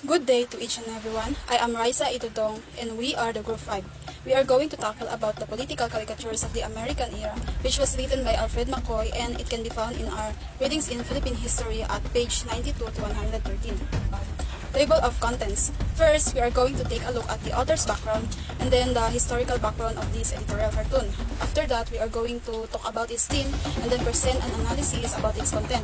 Good day to each and everyone. I am Raisa Itudong and we are the Group 5. We are going to tackle about the political caricatures of the American era, which was written by Alfred McCoy, and it can be found in our Readings in Philippine History at page 92 to 113. Table of Contents. First, we are going to take a look at the author's background and then the historical background of this editorial cartoon. After that, we are going to talk about its theme and then present an analysis about its content.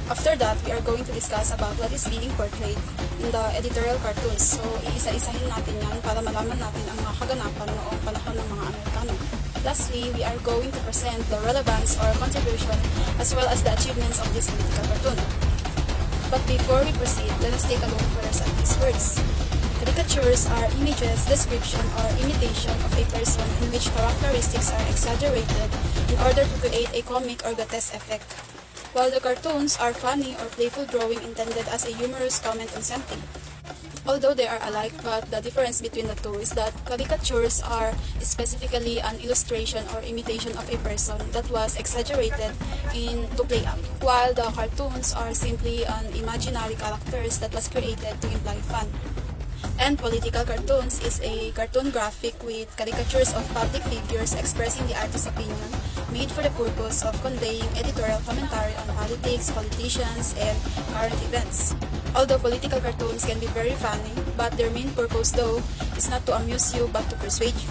After that, we are going to discuss about what is being portrayed in the editorial cartoons. So, iisa-isahin natin yan para malaman natin ang mga kaganapan noong panahon ng mga Amerikano. Lastly, we are going to present the relevance or contribution as well as the achievements of this political cartoon. But before we proceed, let us take a look first at these words. Caricatures are images, description, or imitation of a person in which characteristics are exaggerated in order to create a comic or grotesque effect. While the cartoons are funny or playful drawing intended as a humorous comment on something. Although they are alike, but the difference between the two is that caricatures are specifically an illustration or imitation of a person that was exaggerated to play up, while the cartoons are simply an imaginary characters that was created to imply fun. And political cartoons is a cartoon graphic with caricatures of public figures expressing the artist's opinion, made for the purpose of conveying editorial commentary on politics, politicians, and current events. Although political cartoons can be very funny, but their main purpose though is not to amuse you but to persuade you.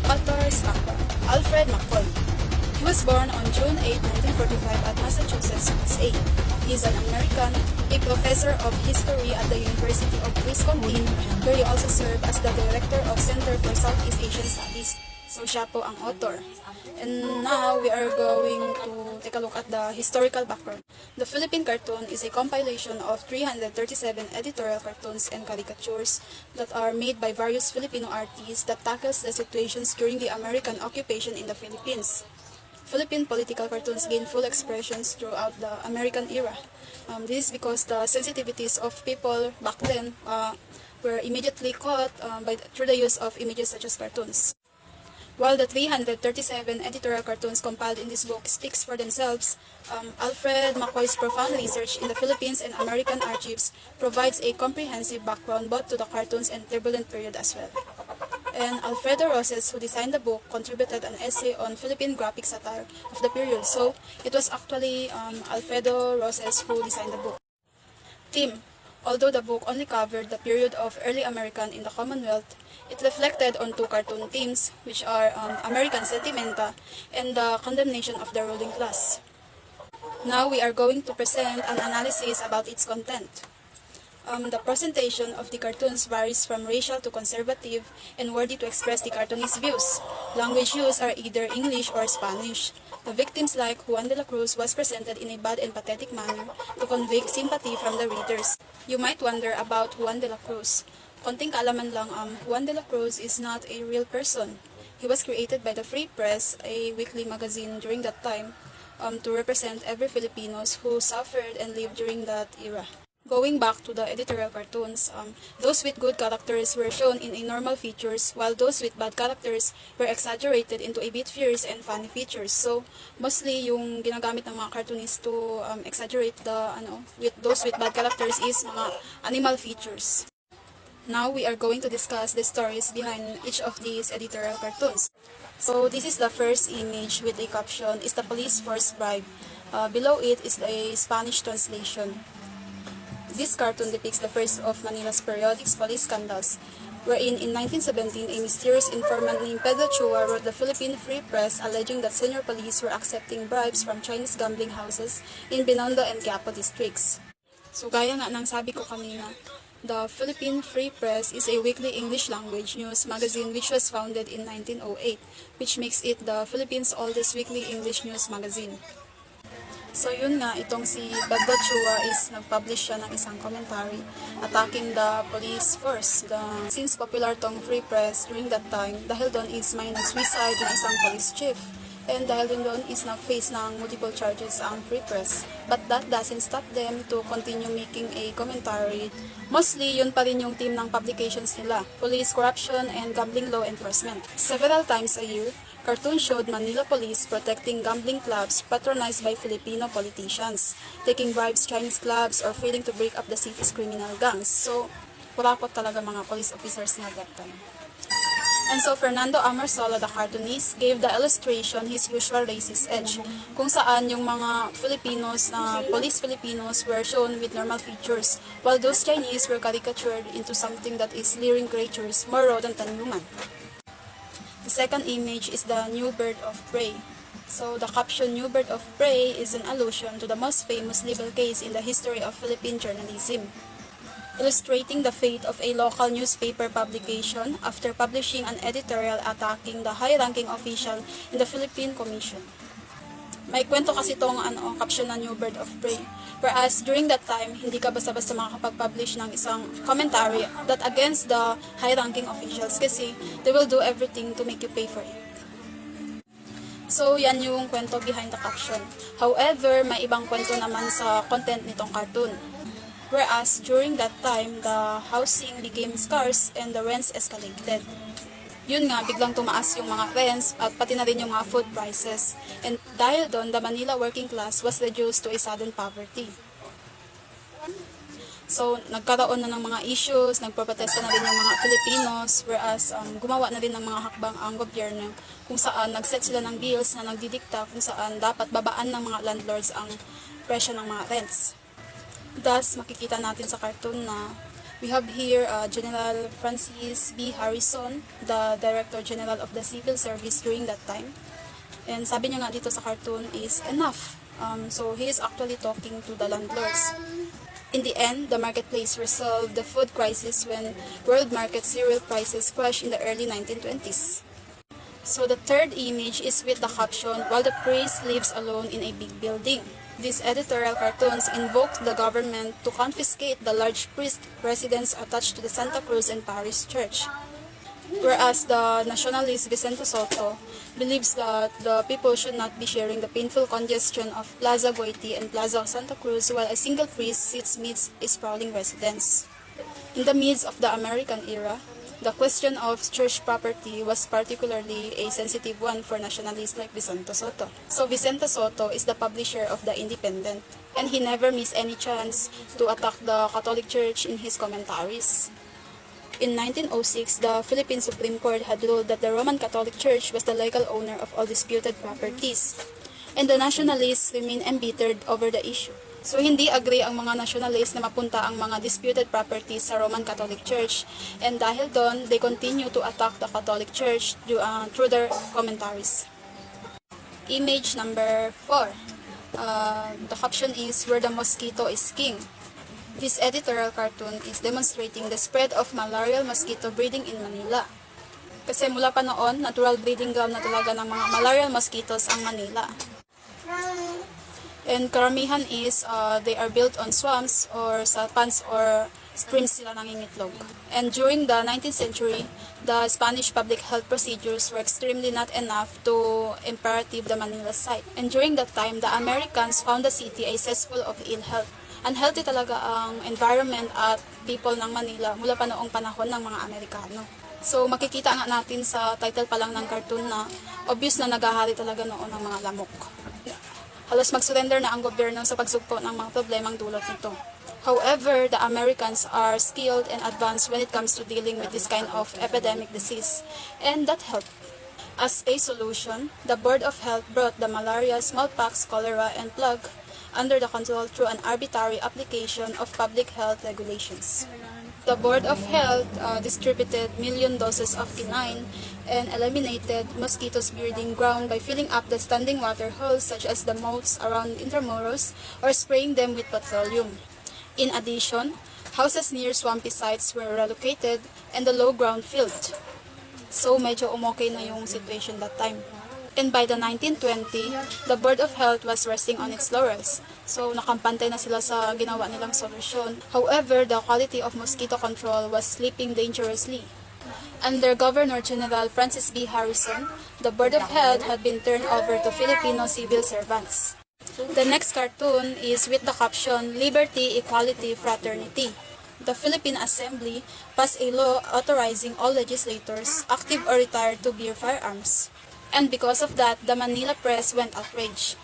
Author's background. Alfred McCoy. He was born on June 8, 1945 at Massachusetts, USA. He is an American, a professor of history at the University of Wisconsin, where he also served as the director of Center for Southeast Asian Studies. So siya po ang author. And now we are going to take a look at the historical background. The Philippine cartoon is a compilation of 337 editorial cartoons and caricatures that are made by various Filipino artists that tackles the situations during the American occupation in the Philippines. Philippine political cartoons gained full expressions throughout the American era. This is because the sensitivities of people back then were immediately caught through the use of images such as cartoons. While the 337 editorial cartoons compiled in this book speaks for themselves, Alfred McCoy's profound research in the Philippines and American archives provides a comprehensive background both to the cartoons and turbulent period as well. And Alfredo Roses, who designed the book, contributed an essay on Philippine graphic satire of the period. So, it was actually Alfredo Roses who designed the book. Theme. Although the book only covered the period of early American in the Commonwealth, it reflected on two cartoon themes, which are American sentimenta and the condemnation of the ruling class. Now we are going to present an analysis about its content. The presentation of the cartoons varies from racial to conservative and worthy to express the cartoonist's views. Language used are either English or Spanish. The victims like Juan de la Cruz was presented in a bad and pathetic manner to convey sympathy from the readers. You might wonder about Juan de la Cruz. Konting kaalaman lang, Juan de la Cruz is not a real person. He was created by the Free Press, a weekly magazine during that time, to represent every Filipinos who suffered and lived during that era. Going back to the editorial cartoons, those with good characters were shown in a normal features, while those with bad characters were exaggerated into a bit fierce and funny features. So, mostly yung ginagamit ng mga cartoonists to exaggerate with those with bad characters is mga animal features. Now, we are going to discuss the stories behind each of these editorial cartoons. So, this is the first image with a caption, "Is the police force bribe?" Below it is a Spanish translation. This cartoon depicts the first of Manila's periodic police scandals, wherein in 1917 a mysterious informant named Pedro Chua wrote the Philippine Free Press alleging that senior police were accepting bribes from Chinese gambling houses in Binondo and Quiapo districts. So gaya nga ng sabi ko kanina, the Philippine Free Press is a weekly English language news magazine which was founded in 1908, which makes it the Philippines' oldest weekly English news magazine. So yun nga, itong si Pedro Chua is nag-publish siya ng isang commentary attacking the police force. Since popular tong Free Press during that time, dahil doon is may nag-suicide ng isang police chief. And dahil din doon is nag-face ng multiple charges ang Free Press. But that doesn't stop them to continue making a commentary. Mostly, yun pa rin yung team ng publications nila, police corruption and gambling law enforcement. Several times a year, Cartoon showed Manila police protecting gambling clubs patronized by Filipino politicians, taking bribes Chinese clubs, or failing to break up the city's criminal gangs. So, kurakot talaga mga police officers nga that time. And so Fernando Amarsola, the cartoonist, gave the illustration his usual racist edge, kung saan yung mga Filipinos na police Filipinos were shown with normal features, while those Chinese were caricatured into something that is leering creatures more rodent than human. The second image is the new bird of prey. So the caption "New Bird of Prey" is an allusion to the most famous legal case in the history of Philippine journalism, illustrating the fate of a local newspaper publication after publishing an editorial attacking the high-ranking official in the Philippine Commission. May kwento kasi itong caption na New Bird of Prey. Whereas during that time, hindi ka basta-basta makakapag-publish ng isang commentary that against the high-ranking officials kasi they will do everything to make you pay for it. So, yan yung kwento behind the caption. However, may ibang kwento naman sa content nitong cartoon. Whereas during that time, the housing became scarce and the rents escalated. Yun nga, biglang tumaas yung mga rents at pati na rin yung mga food prices. And dahil doon, the Manila working class was reduced to a sudden poverty. So, nagkaroon na ng mga issues, nagprotesta na rin yung mga Filipinos, whereas gumawa na rin ng mga hakbang ang gobyerno kung saan nag-set sila ng bills na nagdidikta kung saan dapat babaan ng mga landlords ang presyo ng mga rents. Thus, makikita natin sa cartoon na we have here General Francis B. Harrison, the Director General of the Civil Service during that time. And sabi niya nga dito sa cartoon is enough. So he is actually talking to the landlords. In the end, the marketplace resolved the food crisis when world market cereal prices crashed in the early 1920s. So the third image is with the caption, "While the priest lives alone in a big building." These editorial cartoons invoked the government to confiscate the large priest residence attached to the Santa Cruz and Paris Church. Whereas the nationalist Vicente Soto believes that the people should not be sharing the painful congestion of Plaza Goiti and Plaza Santa Cruz while a single priest sits midst a sprawling residence. In the midst of the American era, the question of church property was particularly a sensitive one for nationalists like Vicente Soto. So Vicente Soto is the publisher of The Independent, and he never missed any chance to attack the Catholic Church in his commentaries. In 1906, the Philippine Supreme Court had ruled that the Roman Catholic Church was the legal owner of all disputed properties, and the nationalists remained embittered over the issue. So hindi agree ang mga nationalists na mapunta ang mga disputed properties sa Roman Catholic Church, and dahil doon, they continue to attack the Catholic Church through their commentaries. Image number 4. The caption is "Where the Mosquito is King." This editorial cartoon is demonstrating the spread of malarial mosquito breeding in Manila. Kasi mula pa noon, natural breeding ground na talaga ng mga malarial mosquitoes ang Manila. And karamihan is they are built on swamps or sa ponds or streams sila nangingitlog. And during the 19th century, the Spanish public health procedures were extremely not enough to imperative the Manila site. And during that time, the Americans found the city a cesspool of ill health. Unhealthy talaga ang environment at people ng Manila mula pa noong panahon ng mga Amerikano. So makikita nga natin sa title pa lang ng cartoon na obvious na nagahari talaga noon ang mga lamok. Halos mag-surrender na ang gobyerno sa pagsugpo ng mga problemang dulot nito. However, the Americans are skilled and advanced when it comes to dealing with this kind of epidemic disease, and that helped. As a solution, the Board of Health brought the malaria, smallpox, cholera, and plague under the control through an arbitrary application of public health regulations. The Board of Health distributed million doses of quinine and eliminated mosquitoes breeding ground by filling up the standing water holes such as the moats around Intramuros or spraying them with petroleum. In addition, houses near swampy sites were relocated and the low ground filled. So medyo umokay na yung situation that time. And by the 1920, the Board of Health was resting on its laurels. So nakampantay na sila sa ginawa nilang solusyon. However, the quality of mosquito control was slipping dangerously. Under Governor General Francis B. Harrison, the Board of Health had been turned over to Filipino civil servants. The next cartoon is with the caption "Liberty, Equality, Fraternity." The Philippine Assembly passed a law authorizing all legislators, active or retired, to bear firearms. And because of that, the Manila press went outraged.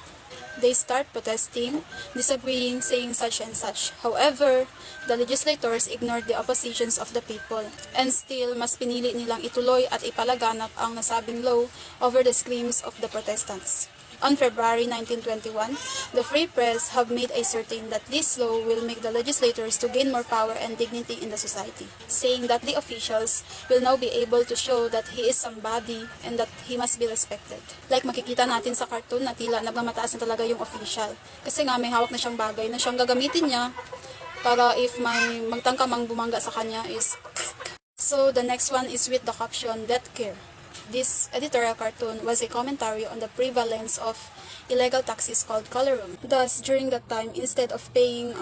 They start protesting, disagreeing, saying such and such. However, the legislators ignored the oppositions of the people, and still mas pinili nilang ituloy at ipalaganap ang nasabing law over the screams of the protestants. On February 1921, the Free Press have made a certain that this law will make the legislators to gain more power and dignity in the society, saying that the officials will now be able to show that he is somebody and that he must be respected. Like makikita natin sa cartoon na tila nagmamataas na talaga yung official. Kasi nga may hawak na siyang bagay na siyang gagamitin niya para if may magtangkamang bumangga sa kanya is... So the next one is with the caption, Death Care. This editorial cartoon was a commentary on the prevalence of illegal taxis called color room. Thus, during that time, instead of paying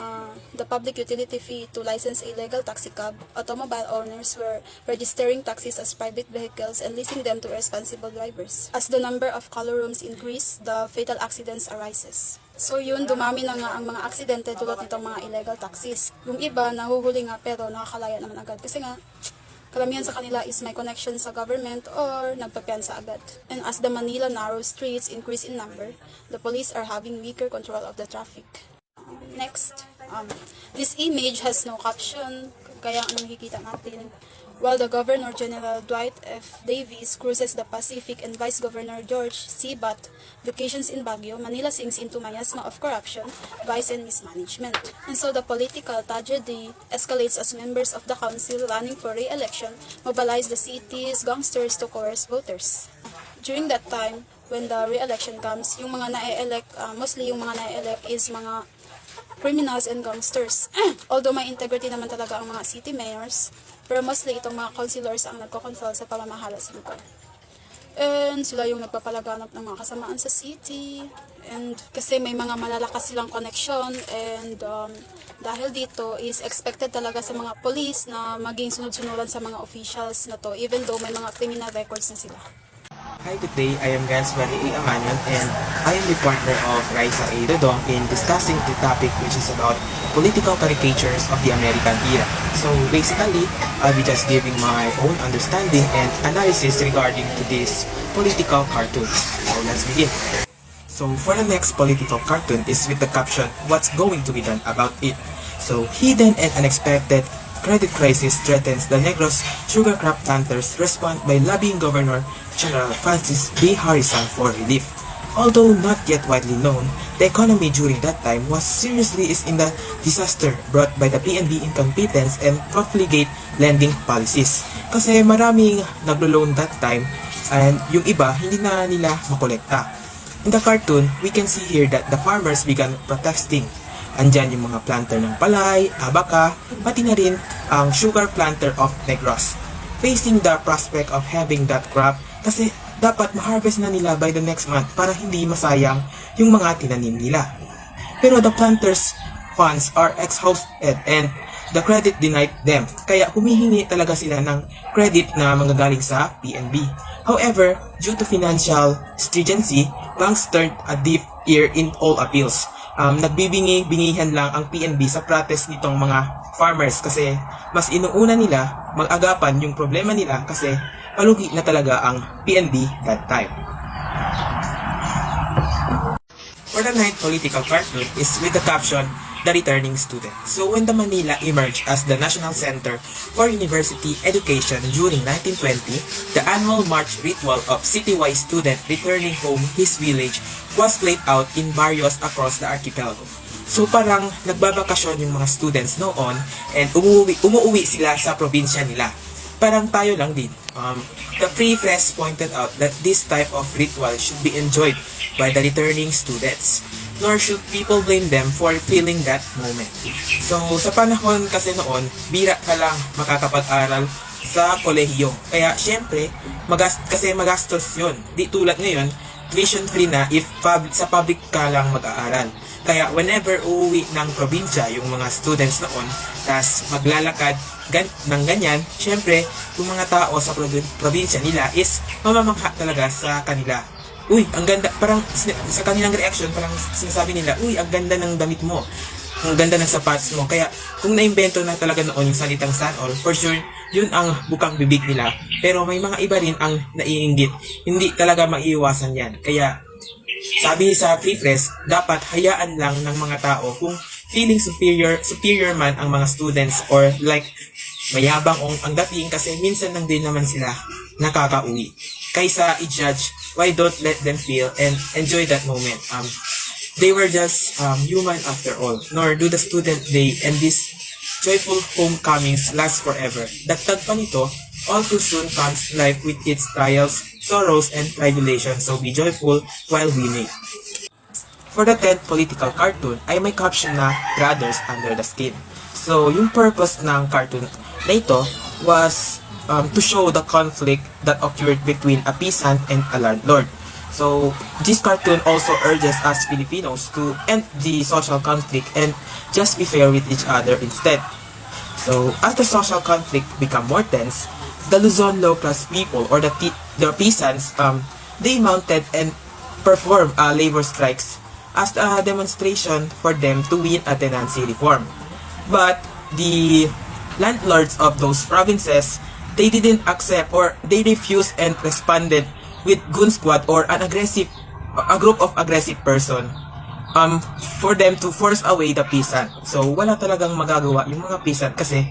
the public utility fee to license a legal taxi cab, automobile owners were registering taxis as private vehicles and leasing them to responsible drivers. As the number of color rooms increase, the fatal accidents arises. So yun, dumami na nga ang mga aksidente dulot nitong mga illegal taxis. Yung iba, nahuhuli nga pero nakakalaya naman agad. Kasi nga, karamihan sa kanila is may connection sa government or nagpapiansa agad. And as the Manila narrow streets increase in number, the police are having weaker control of the traffic. Next, this image has no caption, kaya ang nakikita natin. While the Governor General Dwight F. Davis cruises the Pacific and Vice Governor George C. Butt vacations in Baguio, Manila sinks into miasma of corruption, vice, and mismanagement. And so the political tragedy escalates as members of the council running for re-election mobilize the city's gangsters to coerce voters. During that time, when the re-election comes, yung mga na-elect, mostly yung mga na-elect is mga criminals and gangsters. Although may integrity naman talaga ang mga city mayors, pero mostly itong mga councilors ang nagko-control sa pamamahala sa lugar. And sila yung nagpapalaganap ng mga kasamaan sa city. And kasi may mga malalakas silang connection. And dahil dito is expected talaga sa mga police na maging sunod-sunuran sa mga officials na to, even though may mga criminal records na sila. Hi, good day. I am Gansbury A. Amanon and I am the partner of Raisa A. Dodong in discussing the topic which is about political caricatures of the American era. So basically, I'll be just giving my own understanding and analysis regarding to these political cartoons. So let's begin. So for the next political cartoon is with the caption, "What's going to be done about it?" So hidden and unexpected credit crisis threatens the Negros sugar crop planters respond by lobbying Governor General Francis B. Harrison for relief. Although not yet widely known, the economy during that time was seriously in the disaster brought by the PNB incompetence and profligate lending policies. Kasi maraming naglo-loan that time and yung iba hindi na nila makolekta. In the cartoon, we can see here that the farmers began protesting. Andyan yung mga planter ng palay, abaka, pati na rin ang sugar planter of Negros. Facing the prospect of having that crop kasi dapat ma-harvest na nila by the next month para hindi masayang yung mga tinanim nila. Pero the planters' funds are exhausted and the credit denied them. Kaya humihingi talaga sila ng credit na manggagaling sa PNB. However, due to financial stringency, banks turned a deaf ear in all appeals. Nagbibingi-bingihan lang ang PNB sa protest nitong mga farmers kasi mas inuuna nila mag-agapan yung problema nila kasi palugi na talaga ang PNB that time. For the ninth political cartoon is with the caption, "The Returning Student." So when the Manila emerged as the national center for university education during 1920, the annual march ritual of citywide student returning home his village was played out in barrios across the archipelago. So parang nagbabakasyon yung mga students noon and umuwi sila sa probinsya nila. Parang tayo lang din. The Free Press pointed out that this type of ritual should be enjoyed by the returning students. Nor should people blame them for feeling that moment. So sa panahon kasi noon, bira ka lang makakapag-aral sa kolehiyo. Kaya syempre, kasi magastos yun. Di tulad ngayon, tuition free na if sa public ka lang mag-aaral. Kaya whenever uuwi ng probinsya yung mga students noon, tas maglalakad ng ganyan, syempre, yung mga tao sa probinsya nila is mamamangha talaga sa kanila. Uy, ang ganda, parang sa kanilang reaction, parang sinasabi nila, uy, ang ganda ng damit mo. ang ganda ng sapatos mo. Kaya kung naimbento na talaga noon yung salitang sana all, for sure, yun ang bukang bibig nila. Pero may mga iba rin ang naiinggit. Hindi talaga maiiwasan yan. Kaya sabi sa Free Press, dapat hayaan lang ng mga tao kung feeling superior man ang mga students or like mayabang ang dating kasi minsan lang din naman sila nakakauwi. Kaysa i-judge, why don't let them feel and enjoy that moment. They were just human after all. Nor do the student day and this joyful homecomings last forever. Dagdag pa nito, all too soon comes life with its trials, sorrows, and tribulations. So be joyful while we may. For the 10th political cartoon ay may caption na Brothers Under the Skin. So yung purpose ng cartoon na ito was to show the conflict that occurred between a peasant and a landlord. So this cartoon also urges us Filipinos to end the social conflict and just be fair with each other instead. So as the social conflict become more tense, the Luzon low-class people or the peasants, they mounted and performed labor strikes as a demonstration for them to win a tenancy reform. But the landlords of those provinces, they didn't accept or they refused and responded with gun squad or a group of aggressive person for them to force away the peasant. So wala talagang magagawa yung mga peasant kasi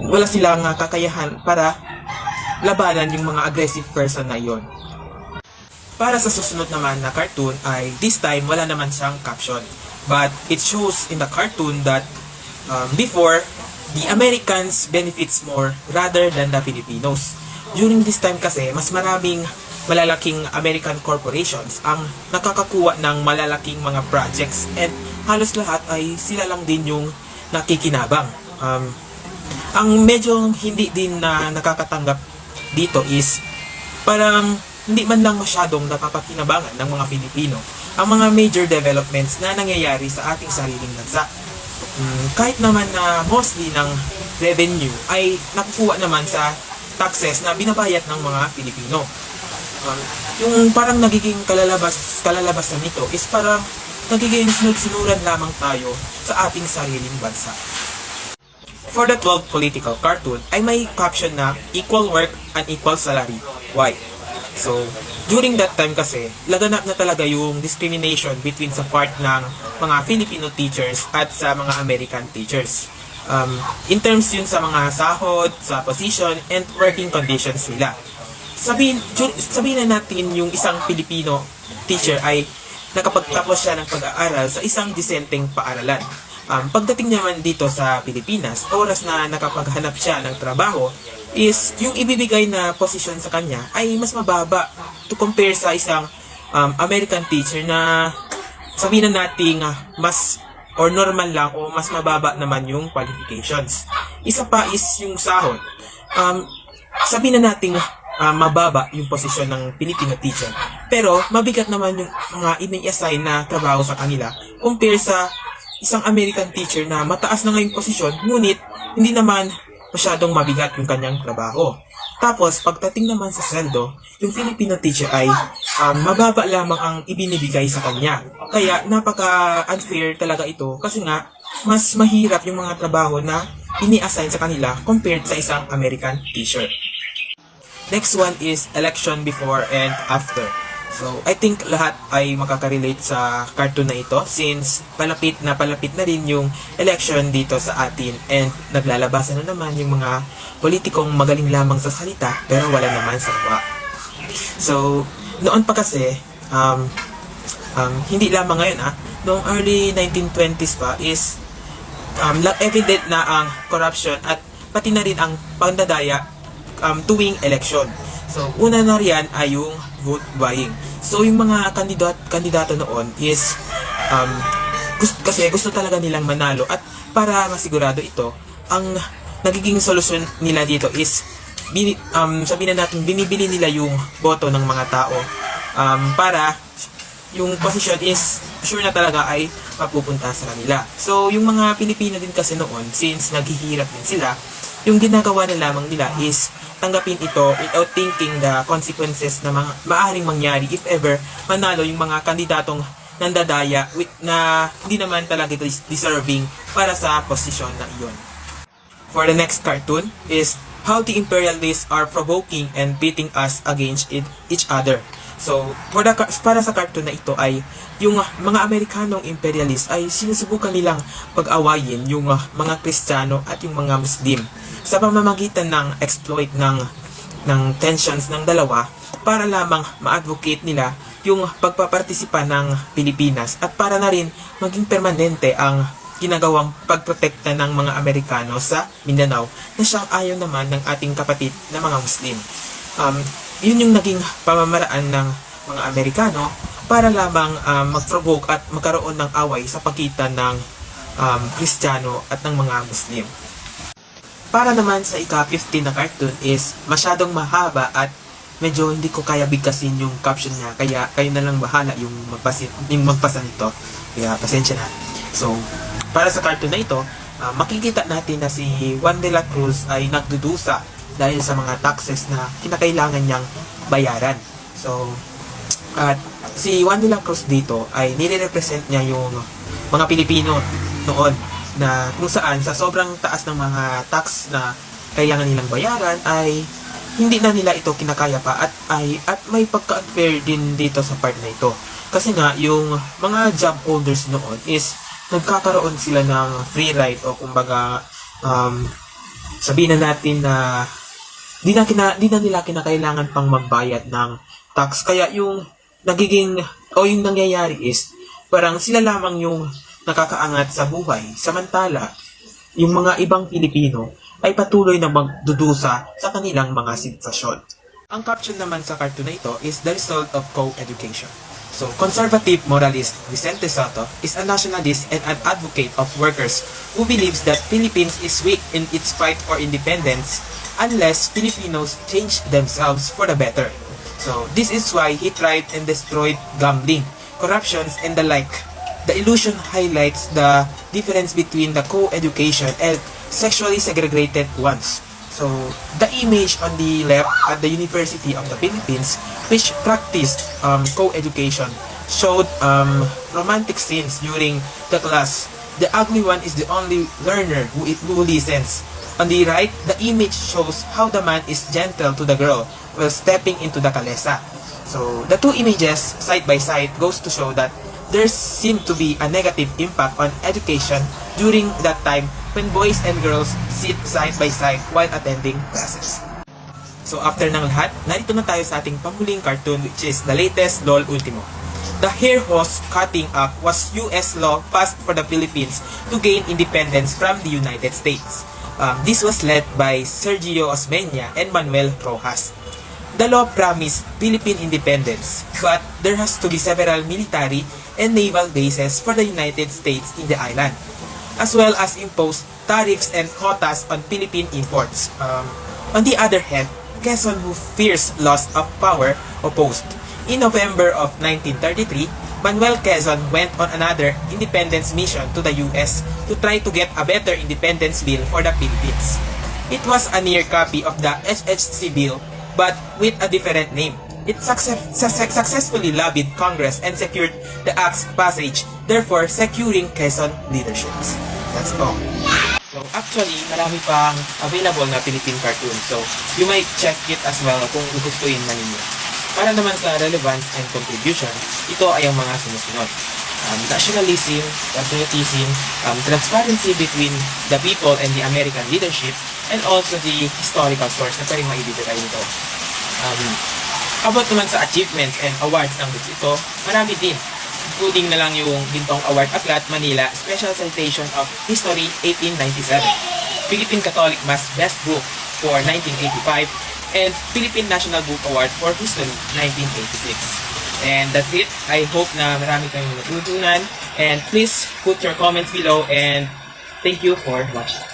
wala silang kakayahan para labanan yung mga aggressive person na yon. Para sa susunod naman na cartoon ay this time wala naman siyang caption. But it shows in the cartoon that before, the Americans benefits more rather than the Filipinos. During this time kasi, mas maraming malalaking American corporations ang nakakakuha ng malalaking mga projects and halos lahat ay sila lang din yung nakikinabang. Ang medyo hindi din na nakakatanggap dito is parang hindi man lang masyadong napapakinabangan ng mga Filipino ang mga major developments na nangyayari sa ating sariling bansa. Kahit naman na mostly ng revenue ay nakukuha naman sa taxes na binabayad ng mga Filipino. Yung parang nagiging kalalabasan nito is parang nagiging sunod-sunuran lamang tayo sa ating sariling bansa. For the 12th political cartoon ay may caption na equal work and equal salary. Why? So, during that time kasi, laganap na talaga yung discrimination between sa part ng mga Filipino teachers at sa mga American teachers. In terms yun sa mga sahod, sa position, and working conditions nila. Sabihin na natin yung isang Filipino teacher ay nakapagtapos siya ng pag-aaral sa isang disenteng paaralan. Pagdating naman dito sa Pilipinas, oras na nakapaghanap siya ng trabaho, is yung ibibigay na posisyon sa kanya ay mas mababa to compare sa isang American teacher na sabihin na natin mas or normal lang o mas mababa naman yung qualifications. Isa pa is yung sahod. Sabihin na natin mababa yung posisyon ng Filipino teacher. Pero mabigat naman yung mga ini-assign na trabaho sa kanila compare sa isang American teacher na mataas na nga yung posisyon ngunit hindi naman masyadong mabigat yung kanyang trabaho. Tapos, pagdating naman sa sweldo, yung Filipino teacher ay mababa lamang ang ibinibigay sa kanya. Kaya, napaka-unfair talaga ito kasi nga, mas mahirap yung mga trabaho na ini-assign sa kanila compared sa isang American teacher. Next one is election before and after. So, I think lahat ay makaka-relate sa cartoon na ito since palapit na rin yung election dito sa atin and naglalabasan na naman yung mga politikong magaling lamang sa salita pero wala naman sa gawa. So, noon pa kasi, hindi lamang ngayon noong early 1920s pa is evident na ang corruption at pati na rin ang pandadaya tuwing election. So, una na riyan ay yung vote buying. So, yung mga kandidato noon is gusto talaga nilang manalo at para masigurado ito, ang nagiging solusyon nila dito is sabihin na natin binibili nila yung boto ng mga tao para yung position is sure na talaga ay mapupunta sa kanila. So, yung mga Pilipino din kasi noon, since naghihirap din sila, yung ginagawa na lamang nila is tanggapin ito without thinking the consequences na maaring mangyari if ever manalo yung mga kandidatong nandadaya na hindi naman talaga deserving para sa posisyon na iyon. For the next cartoon is how the imperialists are provoking and pitting us against each other. So, para sa cartoon na ito ay yung mga Amerikanong imperialist ay sinusubukan nilang pag-awayin yung mga Kristiyano at yung mga Muslim sa pamamagitan ng exploit ng tensions ng dalawa para lamang ma-advocate nila yung pagpapartisipa ng Pilipinas at para na rin maging permanente ang ginagawang pagprotekta ng mga Amerikano sa Mindanao na siyang ayaw naman ng ating kapatid na mga Muslim. Yun yung naging pamamaraan ng mga Amerikano para lamang mag-provoke at magkaroon ng away sa pagitan ng Kristiyano at ng mga Muslim. Para naman sa ika-15 na cartoon is masyadong mahaba at medyo hindi ko kaya bigkasin yung caption niya, kaya kayo na lang bahala yung magpasa nito. Kaya pasensya na. So, para sa cartoon na ito, makikita natin na si Juan de la Cruz ay nagdudusa dahil sa mga taxes na kinakailangan niyang bayaran. So, at si Juan de la Cruz dito ay nire-represent niya yung mga Pilipino noon na kung saan sa sobrang taas ng mga tax na kailangan nilang bayaran ay hindi na nila ito kinakaya pa at may pagka-unfair din dito sa part na ito. Kasi nga yung mga job holders noon is nagkakaroon sila ng free ride o kumbaga sabihin na natin na di na nila kinakailangan pang magbayad ng tax. Kaya yung yung nangyayari is parang sila lamang yung nakakaangat sa buhay. Samantala, yung mga ibang Pilipino ay patuloy na magdudusa sa kanilang mga sitwasyon. Ang caption naman sa cartoon na ito is the result of co-education. So, conservative moralist Vicente Soto is a nationalist and an advocate of workers who believes that Philippines is weak in its fight for independence unless Filipinos change themselves for the better. So, this is why he tried and destroyed gambling, corruptions, and the like. The illusion highlights the difference between the co-education and sexually segregated ones. So, the image on the left at the University of the Philippines, which practiced co-education, showed romantic scenes during the class. The ugly one is the only learner who listens. On the right, the image shows how the man is gentle to the girl while stepping into the kalesa. So, the two images, side by side, goes to show that there seemed to be a negative impact on education during that time when boys and girls sit side by side while attending classes. So after ng lahat, narito na tayo sa ating panghuling cartoon, which is the latest LOL Ultimo. The Hair Horse Cutting Act was US law passed for the Philippines to gain independence from the United States. This was led by Sergio Osmeña and Manuel Rojas. The law promised Philippine independence, but there has to be several military and naval bases for the United States in the island, as well as impose tariffs and quotas on Philippine imports. On the other hand, Quezon, who fears loss of power, opposed. In November of 1933, Manuel Quezon went on another independence mission to the US to try to get a better independence bill for the Philippines. It was a near copy of the HHC bill, but with a different name. It successfully lobbied Congress and secured the act's passage, therefore securing Quezon leaderships. That's all. So actually, marami pang available na Philippine cartoons. So you might check it as well kung gugustuhin man ninyo. Para naman sa relevance and contribution, ito ay ang mga sinusunod. Nationalism, patriotism, transparency between the people and the American leadership, and also the historical source na pwedeng maibibigay nito. About naman sa achievements and awards ng books ito, marami din. Including na lang yung Gintong Award Aklat, Manila, Special Citation of History 1897, Philippine Catholic Mass Best Book for 1985, and Philippine National Book Award for History 1986. And that's it. I hope na marami kayong natutunan. And please put your comments below and thank you for watching.